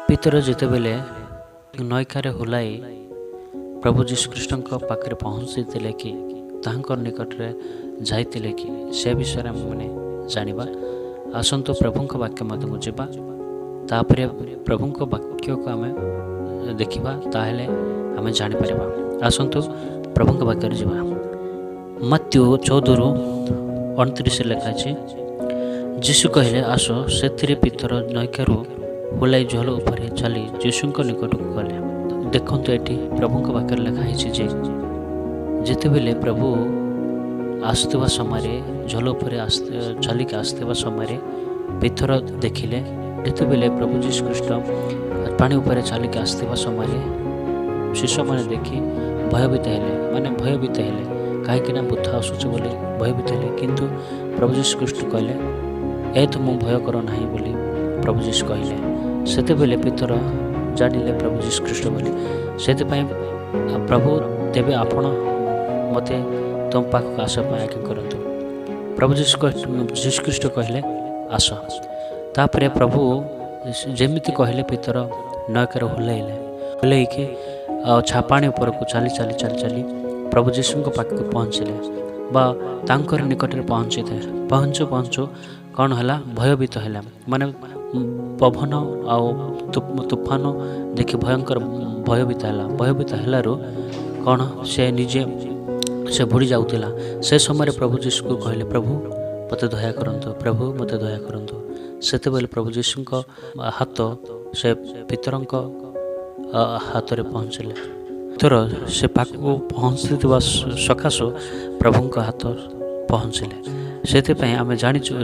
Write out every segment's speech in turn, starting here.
ପିତର ଯେତେବେଳେ ନୌକାରେ ହୁଲାଇ ପ୍ରଭୁ ଯୀଶୁଖ୍ରୀଷ୍ଟଙ୍କ ପାଖରେ ପହଞ୍ଚିଥିଲେ କି ତାଙ୍କ ନିକଟରେ ଯାଇଥିଲେ କି ସେ ବିଷୟରେ ଆମେମାନେ ଜାଣିବା। ଆସନ୍ତୁ ପ୍ରଭୁଙ୍କ ବାକ୍ୟ ମଧ୍ୟକୁ ଯିବା, ତାପରେ ପ୍ରଭୁଙ୍କ ବାକ୍ୟକୁ ଆମେ ଦେଖିବା, ତାହେଲେ ଆମେ ଜାଣିପାରିବା। ଆସନ୍ତୁ ପ୍ରଭୁଙ୍କ ବାକ୍ୟରେ ଯିବା। ମାତ୍ୟୁ 14:29 ଲେଖା ଅଛି, ଯୀଶୁ କହିଲେ, ଆସ। ସେଥିରେ ପିତର ନୌକାରୁ ହୁଲାଇ ଜଳ ଉପରେ ଚାଲି ଯୀଶୁଙ୍କ ନିକଟକୁ ଗଲେ। ଦେଖନ୍ତୁ, ଏଠି ପ୍ରଭୁଙ୍କ ବାକ୍ୟରେ ଲେଖା ହେଇଛି ଯେ ଯେତେବେଳେ ପ୍ରଭୁ ଆସୁଥିବା ସମୟରେ, ଜଳ ଉପରେ ଚାଲିକି ଆସୁଥିବା ସମୟରେ ପିତର ଦେଖିଲେ। ଯେତେବେଳେ ପ୍ରଭୁ ଯୀଶୁଖ୍ରୀଷ୍ଟ ପାଣି ଉପରେ ଚାଲିକି ଆସିଥିବା ସମୟରେ ଶିଷ୍ୟମାନେ ଦେଖି ଭୟଭୀତ ହେଲେ, କାହିଁକିନା ଭୂତ ଆସୁଛି ବୋଲି ଭୟଭୀତ ହେଲେ। କିନ୍ତୁ ପ୍ରଭୁ ଯୀଶୁଖ୍ରୀଷ୍ଟ କହିଲେ, ଏ ତ ମୁଁ ଭୟ କର ନାହିଁ ବୋଲି ପ୍ରଭୁ ଯୀଶୁ କହିଲେ। ସେତେବେଳେ ପିତର ଜାଣିଲେ ପ୍ରଭୁ ଯୀଶୁଖ୍ରୀଷ୍ଟ ବୋଲି। ସେଥିପାଇଁ ପ୍ରଭୁ, ତେବେ ଆପଣ ମୋତେ ତୁମ ପାଖକୁ ଆସିବା ପାଇଁ ଆଜ୍ଞା କରନ୍ତୁ। ପ୍ରଭୁ ଯୀଶୁଖ୍ରୀଷ୍ଟ କହିଲେ, ଆସ। ତାପରେ ପ୍ରଭୁ ଯେମିତି କହିଲେ, ପିତର ନୌକାରେ ହୁଲେଇକି ପାଣି ଉପରକୁ ଚାଲି ପ୍ରଭୁ ଯୀଶୁଙ୍କ ପାଖକୁ ପହଞ୍ଚିଲେ, ବା ତାଙ୍କର ନିକଟରେ ପହଞ୍ଚୁ କ'ଣ ହେଲା, ଭୟଭୀତ ହେଲା। ମାନେ ପବନ ଆଉ ତୁଫାନ ଦେଖି ଭୟଙ୍କର ଭୟଭୀତ ହେଲାରୁ କ'ଣ ସେ ବୁଡ଼ି ଯାଉଥିଲା। ସେ ସମୟରେ ପ୍ରଭୁ ଯୀଶୁକୁ କହିଲେ, ପ୍ରଭୁ ମୋତେ ଦୟା କରନ୍ତୁ। ସେତେବେଳେ ପ୍ରଭୁ ଯୀଶୁଙ୍କ ହାତ ସେ ପିତରଙ୍କ ହାତରେ ପହଞ୍ଚିଲେ। ପିତର ସେ ପାଖକୁ ପହଞ୍ଚିଥିବା ସକାଶୁ ପ୍ରଭୁଙ୍କ ହାତ ପହଞ୍ଚିଲେ। ସେଥିପାଇଁ ଆମେ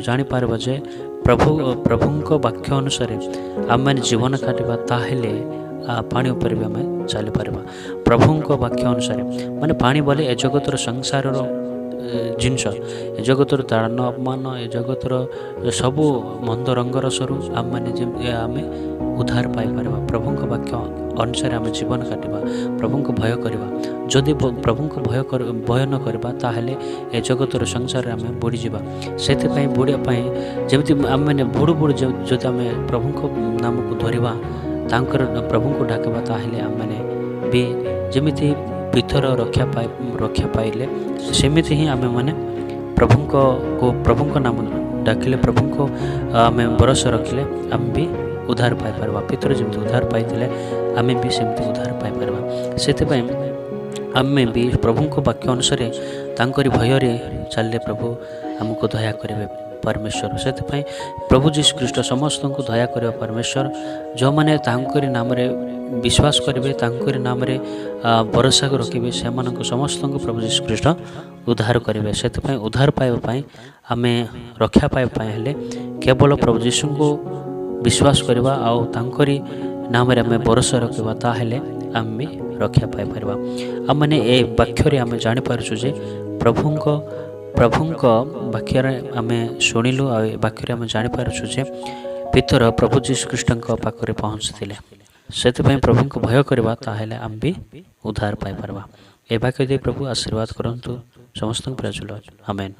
ଜାଣିପାରିବା ଯେ ପ୍ରଭୁଙ୍କ ବାକ୍ୟ ଅନୁସାରେ ଆମେମାନେ ଜୀବନ କାଟିବା, ତାହେଲେ ପାଣି ଉପରେ ବି ଆମେ ଚାଲିପାରିବା। ପ୍ରଭୁଙ୍କ ବାକ୍ୟ ଅନୁସାରେ, ମାନେ ପାଣି ବୋଲେ ଏ ଜଗତର ସଂସାରର ଜିନିଷ, ଏ ଜଗତର ତାଡ଼ନ ଅପମାନ, ଏ ଜଗତର ସବୁ ମନ୍ଦ ରଙ୍ଗରସରୁ ଆମେ ଉଦ୍ଧାର ପାଇପାରିବା। ପ୍ରଭୁଙ୍କ ବାକ୍ୟ ଅନୁସାରେ ଆମେ ଜୀବନ କାଟିବା, ପ୍ରଭୁଙ୍କୁ ଭୟ କରିବା। ଯଦି ପ୍ରଭୁଙ୍କୁ ଭୟ ନ କରିବା, ତାହେଲେ ଏ ଜଗତର ସଂସାରରେ ଆମେ ବୁଡ଼ିଯିବା। ସେଥିପାଇଁ ବୁଡ଼ିବା ପାଇଁ, ଯେମିତି ଆମେମାନେ ବୁଡ଼ୁ ଯଦି ଆମେ ପ୍ରଭୁଙ୍କ ନାମକୁ ଧରିବା, ପ୍ରଭୁଙ୍କୁ ଡାକିବା, ତାହେଲେ ଆମେମାନେ ବି ଯେମିତି ପିତର ରକ୍ଷା ପାଇଲେ, ସେମିତି ହିଁ ଆମେମାନେ ପ୍ରଭୁଙ୍କ ନାମ ଡାକିଲେ, ପ୍ରଭୁଙ୍କୁ ଆମେ ଭରସା ରଖିଲେ, ଆମେ ବି ଉଦ୍ଧାର ପାଇପାରିବା। ପିତର ଯେମିତି ଉଦ୍ଧାର ପାଇଥିଲେ, ଆମେ ବି ସେମିତି ଉଦ୍ଧାର ପାଇପାରିବା। ସେଥିପାଇଁ ଆମେ ବି ପ୍ରଭୁଙ୍କ ବାକ୍ୟ ଅନୁସାରେ ତାଙ୍କରି ଭୟରେ ଚାଲିଲେ ପ୍ରଭୁ ଆମକୁ ଦୟା କରିବେ ପରମେଶ୍ୱର। ସେଥିପାଇଁ ପ୍ରଭୁ ଯୀଶୁଖ୍ରୀଷ୍ଟ ସମସ୍ତଙ୍କୁ ଦୟା କରିବା ପରମେଶ୍ୱର। ଯେଉଁମାନେ ତାଙ୍କରି ନାମରେ ବିଶ୍ୱାସ କରିବେ, ତାଙ୍କରି ନାମରେ ଭରସା ରଖିବେ, ସେମାନଙ୍କୁ ସମସ୍ତଙ୍କୁ ପ୍ରଭୁ ଯୀଶୁଖ୍ରୀଷ୍ଟ ଉଦ୍ଧାର କରିବେ। ସେଥିପାଇଁ ଉଦ୍ଧାର ପାଇବା ପାଇଁ, ଆମେ ରକ୍ଷା ପାଇବା ପାଇଁ ହେଲେ କେବଳ ପ୍ରଭୁ ଯୀଶୁଙ୍କୁ ବିଶ୍ୱାସ କରିବା ଆଉ ତାଙ୍କରି ନାମରେ ଆମେ ଭରସା ରଖିବା, ତାହେଲେ ଆମେ ରକ୍ଷା ପାଇପାରିବା। ଆମମାନେ ଏ ବାକ୍ୟରେ ଆମେ ଜାଣିପାରୁଛୁ ଯେ ପ୍ରଭୁଙ୍କ ବାକ୍ୟରେ ଆମେ ଶୁଣିଲୁ, ଆଉ ଏ ବାକ୍ୟରେ ଆମେ ଜାଣିପାରୁଛୁ ଯେ ପିତର ପ୍ରଭୁ ଯୀଶୁଖ୍ରୀଷ୍ଟଙ୍କ ପାଖରେ ପହଞ୍ଚିଥିଲେ। ସେଥିପାଇଁ ପ୍ରଭୁଙ୍କୁ ଭୟ କରିବା, ତାହେଲେ ଆମେ ବି ଉଦ୍ଧାର ପାଇପାରିବା। ଏ ବାକ୍ୟ ଦେଇ ପ୍ରଭୁ ଆଶୀର୍ବାଦ କରନ୍ତୁ ସମସ୍ତଙ୍କୁ। ପ୍ରେଜ୍ ଦି ଲର୍ଡ। ଆମେନ୍।